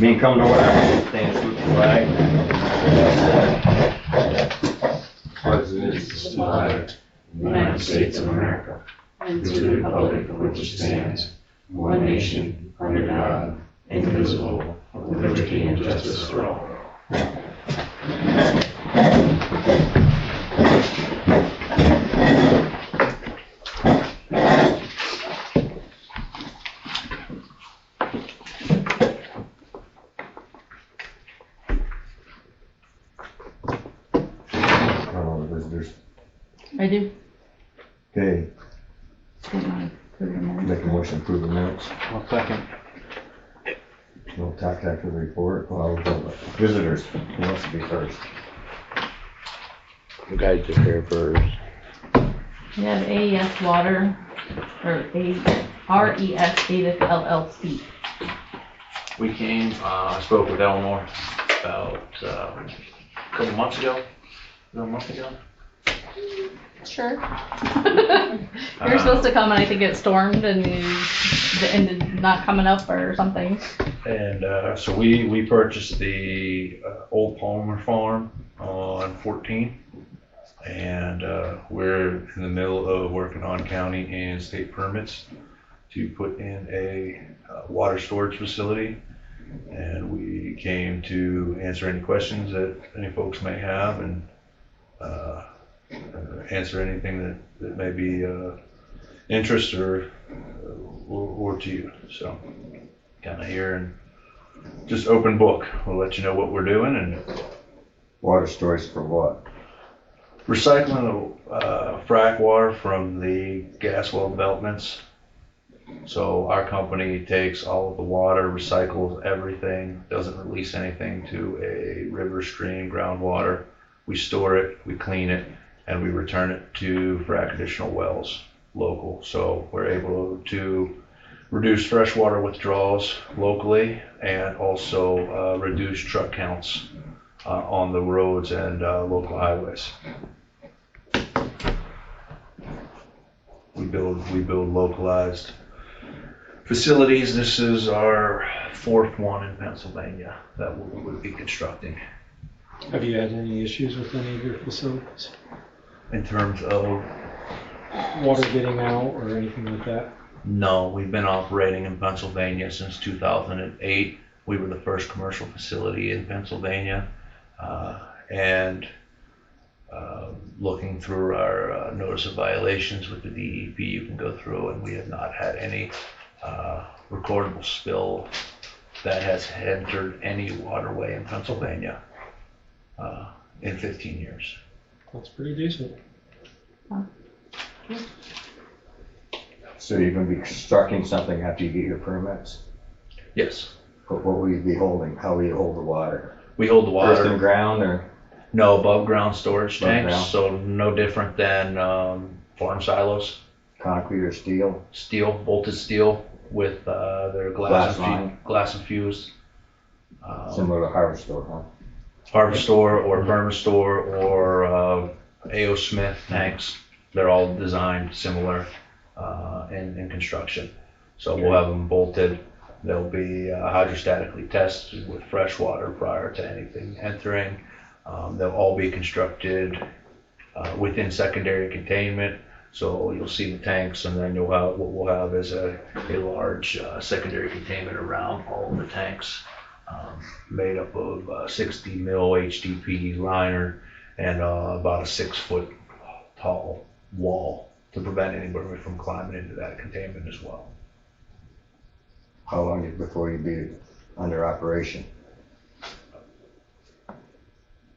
Meeting come to order. Stand salute the flag. President is the flag of the United States of America, and to the republic for which it stands, one nation, under God, indivisible, with liberty and justice for all. I do. Okay, make a motion to approve the minutes. I'll second. We'll talk after the report. Well, visitors, who wants to be first? You guys just here first. We have AES Water, or RES Davis LLC. We came, I spoke with Eleanor about a couple months ago. A month ago? Sure. You were supposed to come and I think it stormed and you ended not coming up or something. And so we purchased the old Palmer farm on 14, and we're in the middle of working on county and state permits to put in a water storage facility. And we came to answer any questions that any folks may have and answer anything that may be interest or to you. So kind of here and just open book. We'll let you know what we're doing. And Water storage for what? recycling frac water from the gas well developments. So our company takes all of the water, recycles everything, doesn't release anything to a river, stream, groundwater. We store it, we clean it, and we return it to frac additional wells local. So we're able to reduce freshwater withdrawals locally and also reduce truck counts on the roads and local highways. We build localized facilities. This is our fourth one in Pennsylvania that we would be constructing. Have you had any issues with any of your facilities? In terms of Water getting out or anything like that? no, we've been operating in Pennsylvania since 2008. We were the first commercial facility in Pennsylvania, and looking through our notice of violations with the DEP, you can go through, and we have not had any recordable spill that has entered any waterway in Pennsylvania in 15 years. That's pretty decent. So you're gonna be constructing something after you get your permits? Yes. What will you be holding? How will you hold the water? We hold the water. Earth and ground or? No, above ground storage Above tanks, ground. so no different than farm silos. Concrete or steel? Steel, bolted steel with their Glass line. glass infused. Similar to Harvest Store, huh? Harvestor or Vermistor or A.O. Smith tanks. They're all designed similar in construction. So we'll have them bolted. They'll be hydrostatically tested with fresh water prior to anything entering. They'll all be constructed within secondary containment. So you'll see the tanks, and then what we'll have is a large secondary containment around all of the tanks, made up of 60 mil HDPE liner and about a 6-foot tall wall to prevent anybody from climbing into that containment as well. How long before you'd be under operation?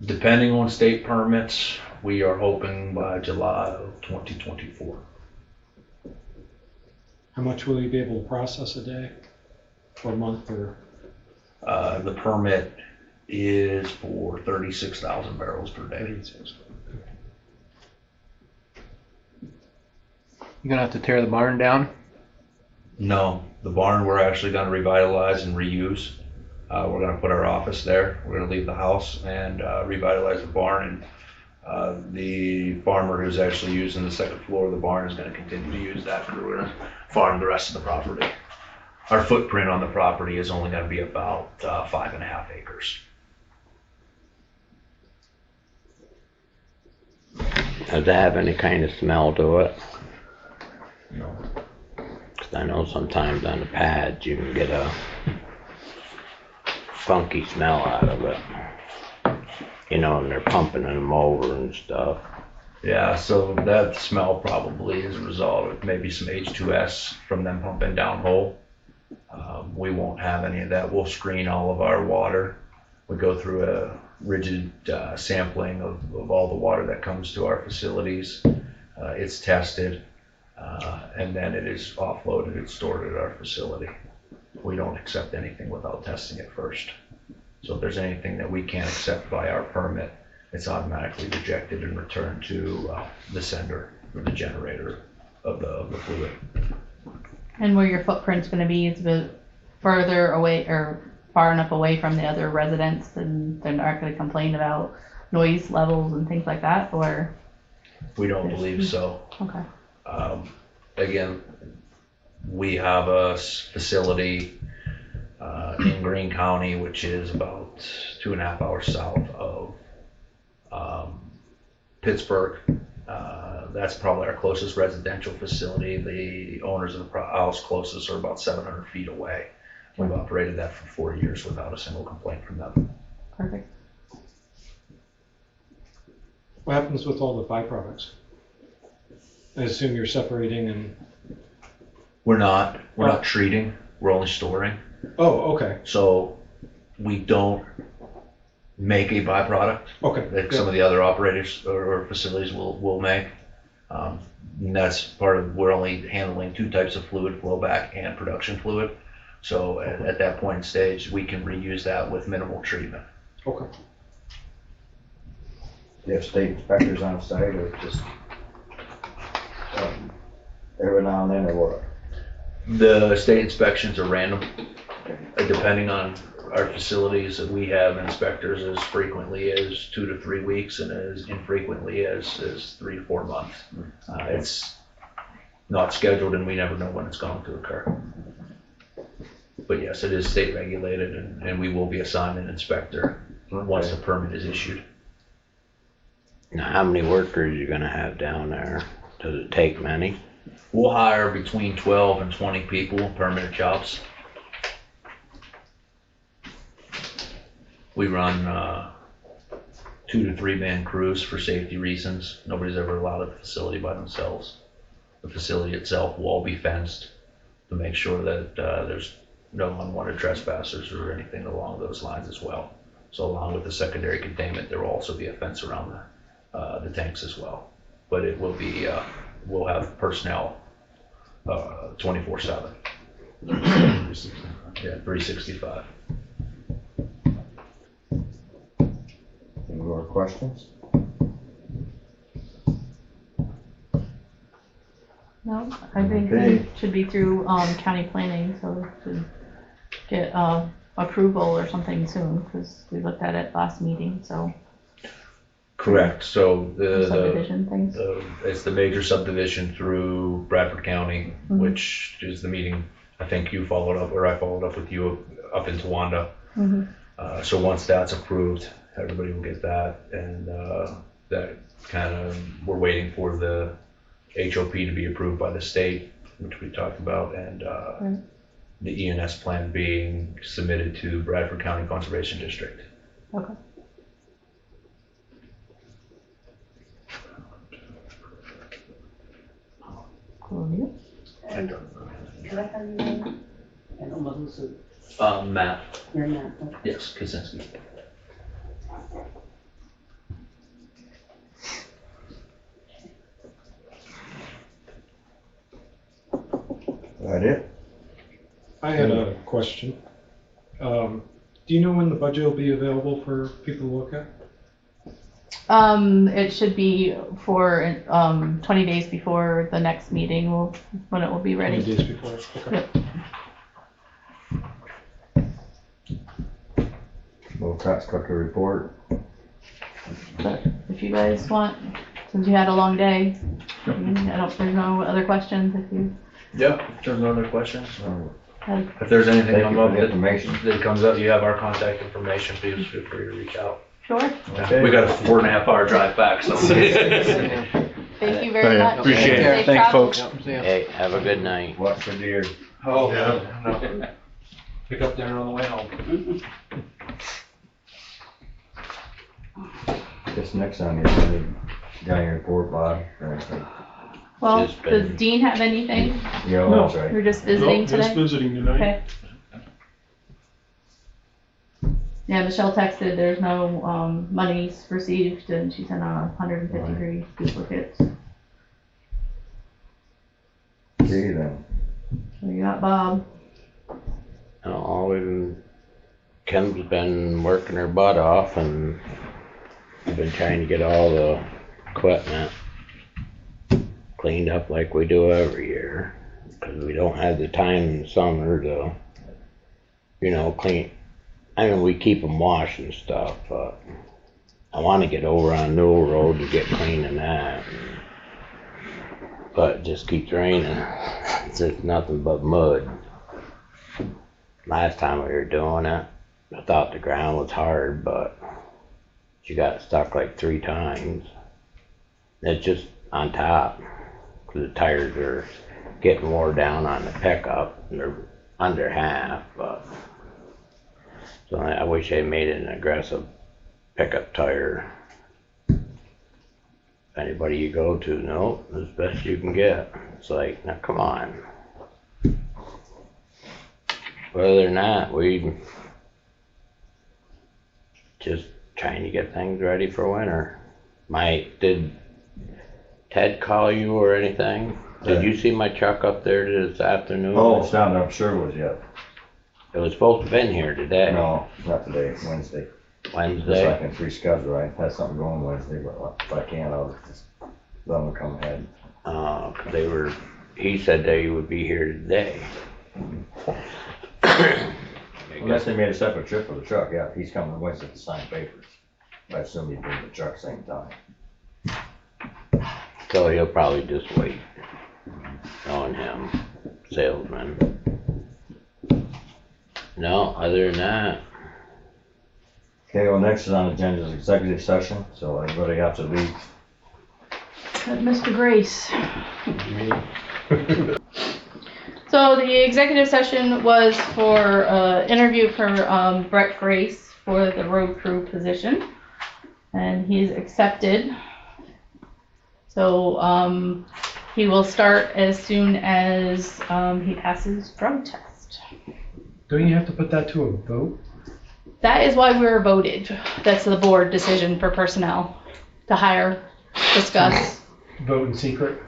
Depending on state permits, we are hoping by July of 2024. How much will you be able to process a day or a month or? The permit is for 36,000 barrels per day. 36? You gonna have to tear the barn down? No, the barn we're actually going to revitalize and reuse. We're going to put our office there. We're going to leave the house and revitalize the barn. And the farmer who's actually using the second floor of the barn is going to continue to use that. We're going to farm the rest of the property. our footprint on the property is only gonna be about 5.5 acres. Does that have any kind of smell to it? No. 'Cause I know sometimes on the pads you can get a funky smell out of it. You know, and they're pumping them over and stuff. Yeah, so that smell probably is a result of maybe some H2S from them pumping downhole. We won't have any of that. We'll screen all of our water. We go through a rigid sampling of all the water that comes to our facilities. It's tested, and then it is offloaded and stored at our facility. We don't accept anything without testing it first. So if there's anything that we can't accept by our permit, it's automatically rejected and returned to the sender or the generator of the fluid. And where your footprint's gonna be is a bit further away or far enough away from the other residents and they're not gonna complain about noise levels and things like that, or? We don't believe so. Okay. Again, we have a facility in Greene County, which is about 2.5 hours south of Pittsburgh. That's probably our closest residential facility. The owners of the house closest are about 700 feet away. We've operated that for 4 years without a single complaint from them. Perfect. What happens with all the byproducts? I assume you're separating and, We're not treating, we're only storing. oh, okay, So we don't make a byproduct okay. that some of the other operators or facilities will make. And that's part of, we're only handling 2 types of fluid, flowback and production fluid. So at that point in stage, we can reuse that with minimal treatment. Okay. Do you have state inspectors on site or just every now and then or what? The state inspections are random, depending on our facilities. We have inspectors as frequently as 2 to 3 weeks and as infrequently as 3 to 4 months. It's not scheduled and we never know when it's going to occur. But yes, it is state regulated and we will be assigned an inspector once the permit is issued. Now, how many workers are you gonna have down there? Does it take many? We'll hire between 12 and 20 people, permanent jobs. We run 2 to 3 man crews for safety reasons. Nobody's ever allowed at the facility by themselves. The facility itself will all be fenced to make sure that there's no unwanted trespassers or anything along those lines as well. So along with the secondary containment, there will also be a fence around the tanks as well. But it will be, we'll have personnel 24/7. Yeah, 365. Any more questions? No, I think Okay. we should be through county planning, so we should get approval or something soon, because we looked at it last meeting, so Correct. So the subdivision things. it's the major subdivision through Bradford County, Mhm. which is the meeting I think you followed up, or I followed up with you up in Towanda. Mhm. So once that's approved, everybody will get that, and that kind of, we're waiting for the HOP to be approved by the state, which we talked about, and Right. the ENS plan being submitted to Bradford County Conservation District. Okay. Cool. I don't know. Could I have your name? I don't know who's Matt, your name. yes, Kaczynski. That it? I had a question. Do you know when the budget will be available for people to look at? It should be for 20 days before the next meeting, when it will be 20 ready. days before, okay. Yep. Little tax collector report. But if you guys want, since you had a long day, there's no other questions if you. Yeah, if there's no other questions. If there's anything Thank you come for up the information. that comes up, you have our contact information, please feel free to reach out. Sure. Okay. We got a 4.5-hour drive back, so. Thank you very much. Appreciate it. Safe Thanks, travels. folks. Hey, have a good night. Watch the deer. Oh, no. Pick up dinner on the way home. This next on your down your report, Bob, or anything. Well, Just does been- Dean have anything? Yeah, No. that's right. We're just visiting Nope, just today? visiting tonight. Okay. Yeah, Michelle texted, there's no, monies received, and she sent out 153 duplicates. See you then. So you got Bob. Kim's been working her butt off and we've been trying to get all the equipment cleaned up like we do every year. Cause we don't have the time in the summer to, clean. I mean, we keep them washed and stuff, but I wanna get over on Newell Road to get cleaning that. But it just keeps raining. It's just nothing but mud. Last time we were doing it, I thought the ground was hard, but she got stuck like 3 times. It's just on top, 'cause the tires are getting wore down on the pickup, and they're under half, but. So I wish they made it an aggressive pickup tire. Anybody you go to, no, it's the best you can get. It's like, now come on. But other than that, we just trying to get things ready for winter. Did Ted call you or anything? Did you see my truck up there this afternoon? Oh, it's down there up Sherwood yet. It was supposed to have been here today. No, not today, it's Wednesday. Just Wednesday. like in reschedule, I had something going Wednesday, but if I can, I'll just let them come ahead. 'Cause he said they would be here today. Unless they made a separate trip for the truck, yeah, he's coming Wednesday to sign papers. I assume he'd bring the truck same time. So he'll probably just wait on him, salesman. No, other than that, Okay, well, next is on the agenda is executive session, so everybody have to leave. Mr. Grace. So the executive session was for, interview for, Brett Grace for the road crew position. And he's accepted. So, he will start as soon as, he passes drug test. Don't you have to put that to a vote? That is why we were voted. That's the board decision for personnel to hire, discuss. Vote in secret?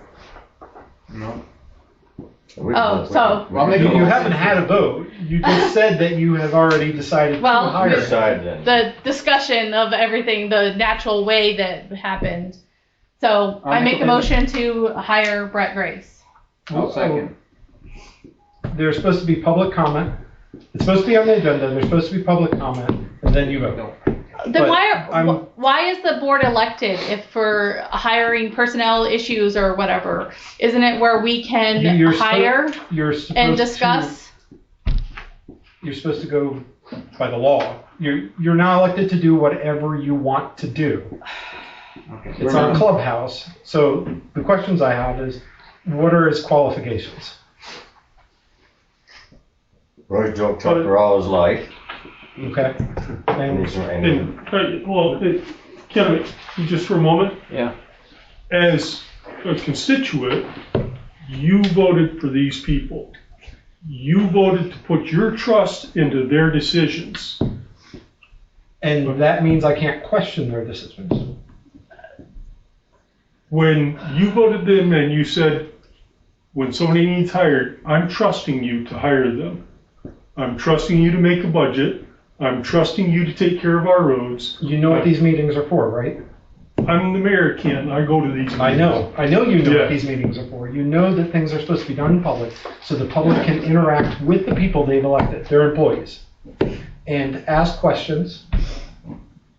Oh, so- You haven't had a vote. You just said that you have already decided to Well, hire. Decide then. The discussion of everything, the natural way that happened. So I make a motion to hire Brett Grace. I'll second. There's supposed to be public comment. It's supposed to be on the agenda. There's supposed to be public comment, and then you vote. Then But why is the board elected if for hiring personnel issues or whatever? Isn't it where we can You're hire You're supposed and to- discuss? You're supposed to go by the law. You're not elected to do whatever you want to do. It's on Clubhouse. So the questions I have is, what are his qualifications? Roy drove truck for all his life. Okay? And And he's, and Kevin, just for a moment. Yeah. As a constituent, you voted for these people. You voted to put your trust into their decisions. and that means I can't question their decisions. When you voted them and you said, when somebody needs hired, I'm trusting you to hire them. I'm trusting you to make a budget. I'm trusting you to take care of our roads. You know what these meetings are for, right? I'm the mayor, Ken. I go to these meetings. I know you know Yeah. what these meetings are for. You know that things are supposed to be done in public, so the public can interact with the people they've elected, their employees, and ask questions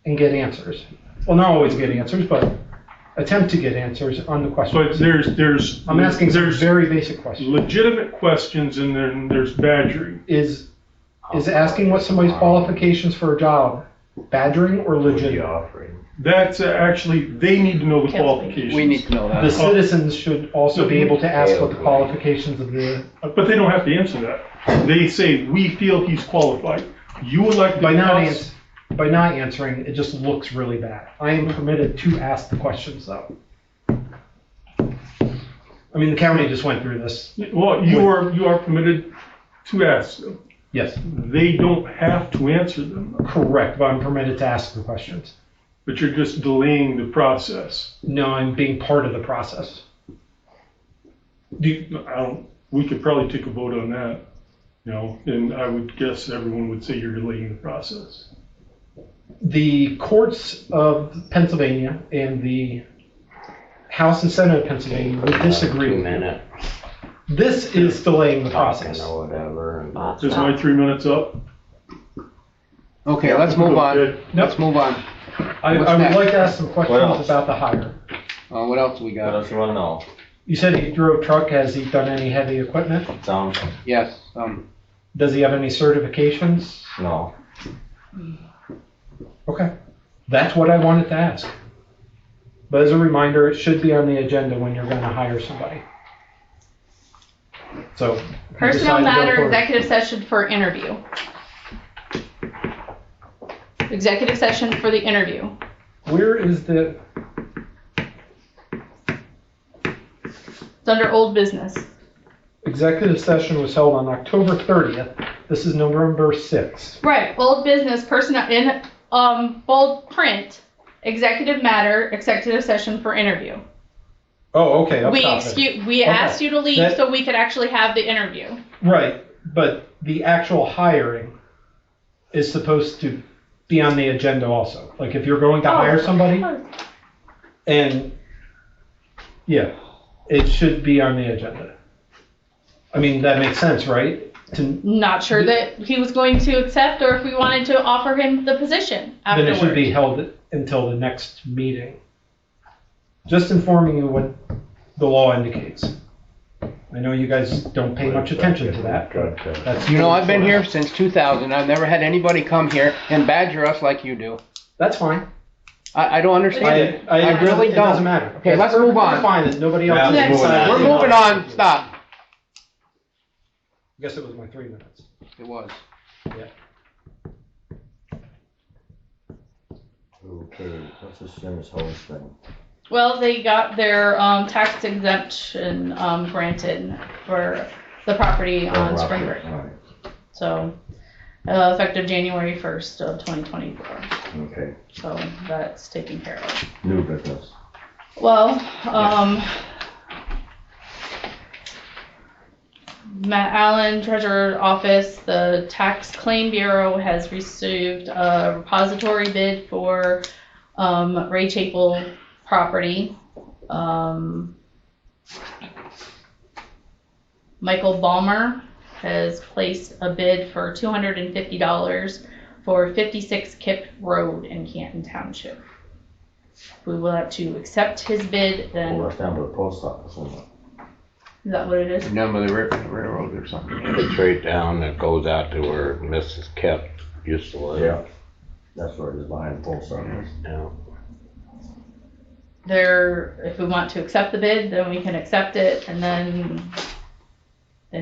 and get answers. Well, not always get answers, but attempt to get answers on the But questions. there's. I'm asking some there's very basic questions. legitimate questions and then there's badgering. Is asking what somebody's qualifications for a job badgering or What are you legitimate? offering? That's actually, they need to know the qualifications. We need to know The that. citizens should also be able to ask what the qualifications of the, But they don't have to answer that. They say, we feel he's qualified. You elected by not us. by not answering, it just looks really bad. I am permitted to ask the questions though. I mean, the county just went through this. Well, you are permitted to ask them. Yes, They don't have to answer them, correct, but I'm permitted to ask the questions. but you're just delaying the process. No, I'm being part of the process. We could probably take a vote on that, and I would guess everyone would say you're delaying the process. The courts of Pennsylvania and the House and Senate of Pennsylvania would disagree with you. 2-minute This is delaying the talking process. or whatever. And Is my 3 minutes up? Okay, let's move on. Good. Let's move on. I What's would next? like to ask some What questions else? about the hire. What else we What got? else you wanna know? You said he drove truck. Has he done any heavy equipment? Sound? Yes, Does he have any certifications? No. Okay. That's what I wanted to ask. But as a reminder, it should be on the agenda when you're going to hire somebody. So. if you Personnel decide to go matter, for- executive session for interview. Executive session for the interview. Where is the, It's under old business. executive session was held on October 30th. This is November 6th. Right, old business, personnel, in, bold print, executive matter, executive session for interview. Oh, okay. up top then. We asked you to leave That- so we could actually have the interview. Right, but the actual hiring is supposed to be on the agenda also. Like if you're going to hire somebody, and yeah, it should be on the agenda. I mean, that makes sense, right? Not sure that he was going to accept or if we wanted to offer him the position Then it afterwards. should be held until the next meeting. Just informing you what the law indicates. I know you guys don't pay much attention to that, but that's. I've been here since 2000. I've never had anybody come here and badger us like you do. That's fine. I don't understand it. I really It doesn't don't. matter. Okay, let's move on. Fine, that nobody else. Yeah, is moving deciding. on. We're moving on. Stop. I guess it was my 3 minutes. It was. Okay, what's this Sims Hose thing? Well, they got their tax exemption granted for the property on Oh, Spring right. Break. All right. So, effective January 1st of 2024. Okay, So that's taken care of. new business. Well, Matt Allen, Treasurer Office, the Tax Claim Bureau has received a repository bid for Ray Chapel property. Michael Balmer has placed a bid for $250 for 56 Kip Road in Canton Township. We will have to accept his bid, then, Well, that's down to the post office, isn't it? is that what it is? Down by the railroad or something. It's right down, it goes out to where Mrs. Kep used to live. Yeah. That's where it is, behind the post office. Yeah. If we want to accept the bid, then we can accept it, and then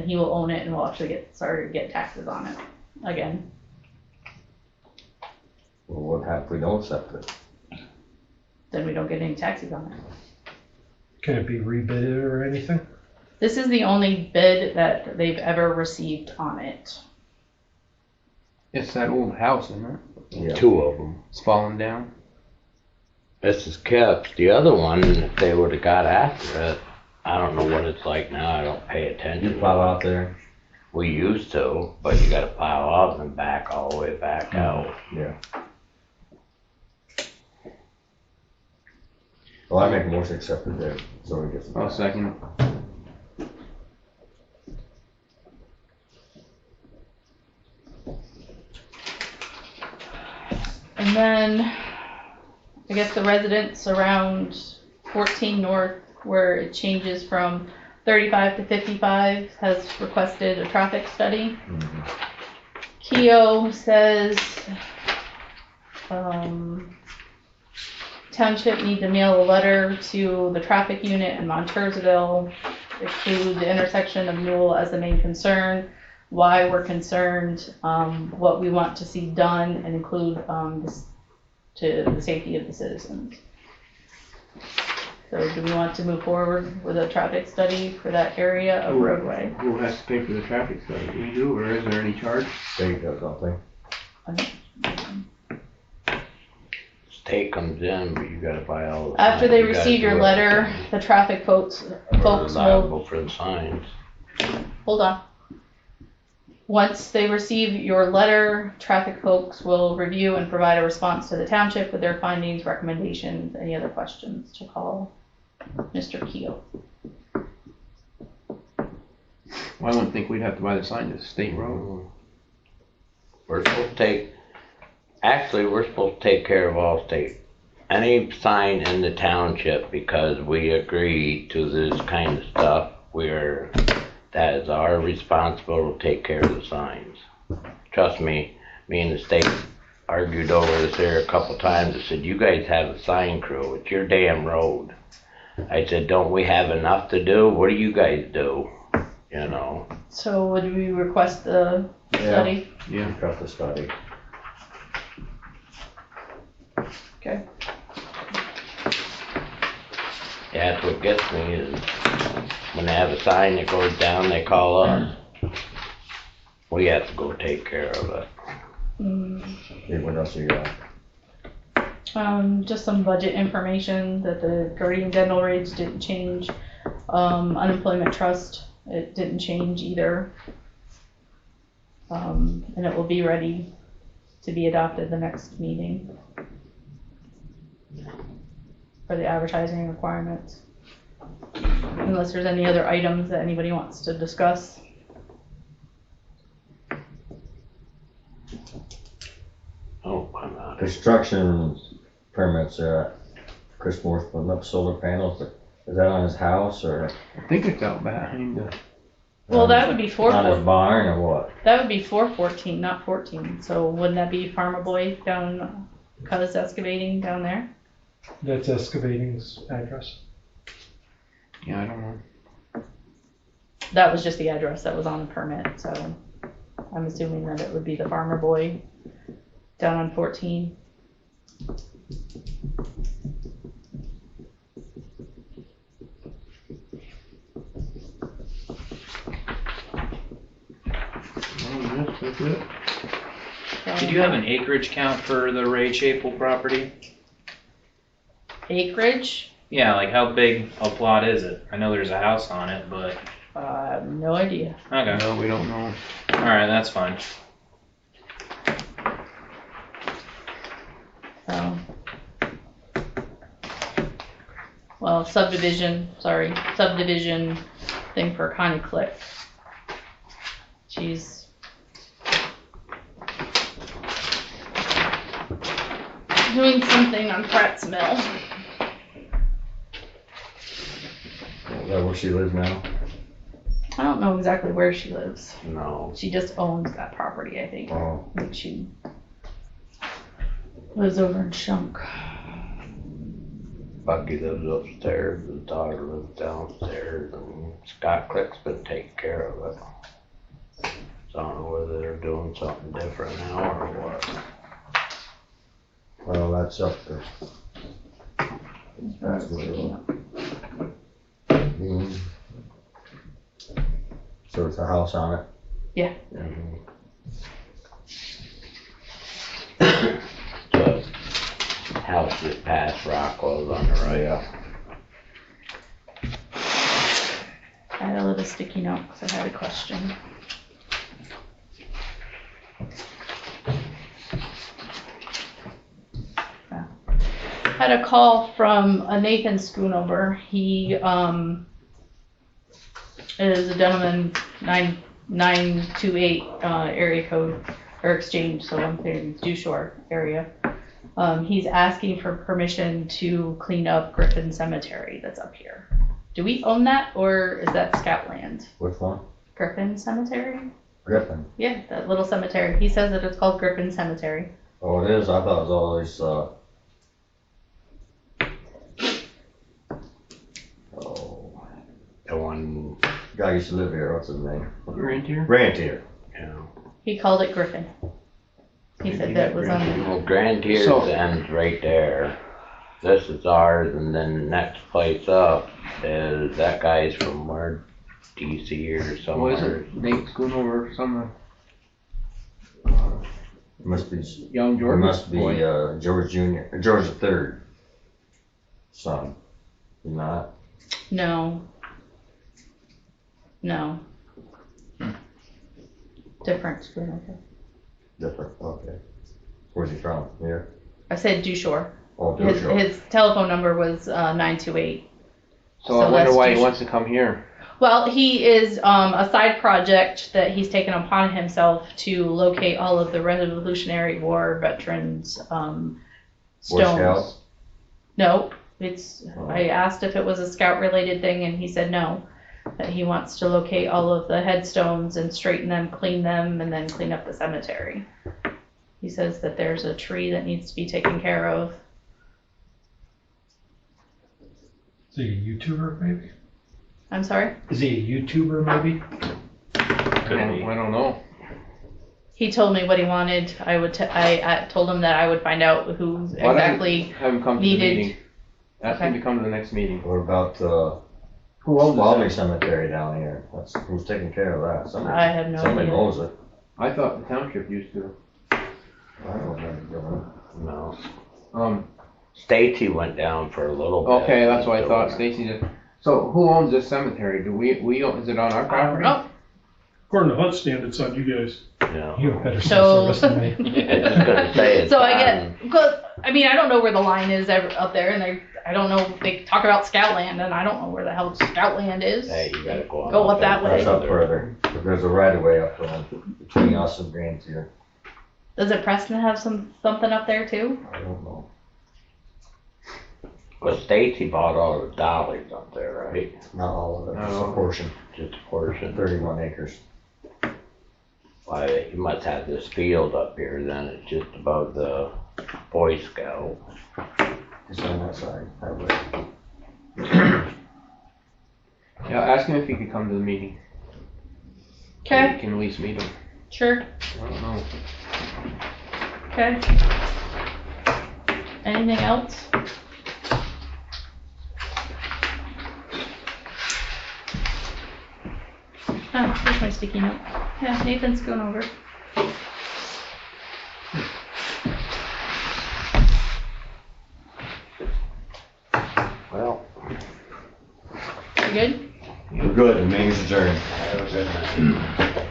he will own it, and we'll actually get taxes on it again. Well, what happens if we don't accept it? Then we don't get any taxes on it. Can it be rebidded or anything? This is the only bid that they've ever received on it. It's that old house, isn't it? Yeah. 2 of them. It's falling down. Mrs. Kep's, the other one, if they would've got after it, I don't know what it's like now, I don't pay You attention. plow out there? We used to, but you gotta plow out and back all the way back out. Yeah. Well, I make a motion to accept the bid, so we get some. I'll second. And then, I guess the residents around 14 North, where it changes from 35 to 55, has requested a traffic study. Keogh says, township need to mail a letter to the traffic unit in Montersville, include the intersection of Newell as the main concern, why we're concerned, what we want to see done, and include to the safety of the citizens. So do we want to move forward with a traffic study for that area of roadway? Who has to pay for the traffic study? We do, or is there any charge? State does, don't they? State comes in, but you gotta buy all the. After signs. they You gotta receive do your letter, the traffic folks We're will, liable for the signs. hold on. Once they receive your letter, traffic folks will review and provide a response to the township with their findings, recommendations, any other questions to call Mr. Keogh. Well, I wouldn't think we'd have to buy the sign to the state road. We're supposed to we're supposed to take care of all state, any sign in the township, because we agree to this kind of stuff. That is our responsibility to take care of the signs. Trust me, me and the state argued over this here a couple times. I said, you guys have a sign crew, it's your damn road. I said, don't we have enough to do? What do you guys do? You know? So would we request the study? Yeah. Got the study. Okay. Yeah, that's what gets me is when they have a sign that goes down, they call us. We have to go take care of it. Hey, what else you got? Just some budget information that the guardian dental rates didn't change. Unemployment trust, it didn't change either. And it will be ready to be adopted the next meeting for the advertising requirements. Unless there's any other items that anybody wants to discuss. Oh, I'm out. Construction permits, Chris Moore's putting up solar panels, is that on his house or? I think it's out behind the. Well, that would be On his barn or what? That would be 414, not 14. So wouldn't that be Farmer Boy down, Cuz Excavating down there? That's excavating's address. Yeah, I don't know. That was just the address that was on the permit, so I'm assuming that it would be the Farmer Boy down on 14. Oh, yes, that's it. Did you have an acreage count for the Ray Chapel property? Acreage? Yeah, like how big a plot is it? I know there's a house on it, but I have no idea. okay. No, we don't know. All right, that's fine. So, well, subdivision thing for Connie Cliff. She's doing something on Pratt's Mill. Is that where she lives now? I don't know exactly where she lives. No. She just owns that property, I think. Oh. I think she lives over in Shunk. Bucky lives upstairs, his daughter lives downstairs, and Scott Click's been taking care of it. So I don't know whether they're doing something different now or what. Well, that's up to. That's what So it's a house on it? Yeah. The house that passed Rockwell's on the right. Yeah. I had a little sticky note because I had a question. Had a call from a Nathan Schoonover. He is a gentleman 9928 area code or exchange, so I'm thinking due shore area. He's asking for permission to clean up Griffin Cemetery that's up here. Do we own that, or is that scout land? Which one? Griffin Cemetery? Griffin. Yeah, that little cemetery. He says that it's called Griffin Cemetery. Oh, it is? I thought it was always, The one, guy used to live here, what's his name? Rentier? Rantier. you know. He called it Griffin. He said that was on the, Well, Grand Tier's So- ends right there. This is ours, and then the next place up is, that guy's from where, DC or What is somewhere. it? Nate Schoonover or something? Must be, Young it George? must be, George Junior, George the Third son. He's not? no. No. Different Schoonover. Different, okay. Where's he from? Here? I said Dushore. Oh, His, Dusha. his telephone number was 928. So I wonder that's why he Dushore. wants to come here. Well, he is a side project that he's taken upon himself to locate all of the Revolutionary War veterans Boy stones. Scouts? No, it's. Oh. I asked if it was a scout related thing, and he said no. That he wants to locate all of the headstones and straighten them, clean them, and then clean up the cemetery. He says that there's a tree that needs to be taken care of. Is he a YouTuber maybe? I'm sorry? Is he a YouTuber maybe? I don't know. He told me what he wanted. I told him that I would find out who Why don't exactly. Have him come to the needed. meeting. Ask him Okay. to come to the next meeting. What about, Who owns Swami it? Cemetery down here? Who's taking care of that? Somebody, I have no somebody idea. knows it. I thought the township used to. I don't know. No. Um, Stacy went down for a little bit. okay, that's what I thought. Stacy did. So who owns this cemetery? Do we own, is it on our I don't property? know. According to hunt standards, on you guys. No. You have better So- service than me. I was just gonna say it's So I on- get, cause, I mean, I don't know where the line is up there, and I don't know, they talk about Scoutland, and I don't know where the hell Scoutland is. Hey, you gotta go on. Go up that way. That's up further. There's a right of way up between us and Grantier. Does it Preston have something up there too? I don't know. But Stacy bought all the dollies up there, right? Not all of it, just a No. portion. Just a portion. 31 acres. Why, you must have this field up here, then it's just above the Boy Scout. It's on that side, that way. Yeah, ask him if he could come to the meeting. We Okay, can at least meet him. sure, I don't know. okay. Anything else? Oh, here's my sticky note. Yeah, Nathan's going over. Well, You good? We're good, the meeting's adjourned. have a good night.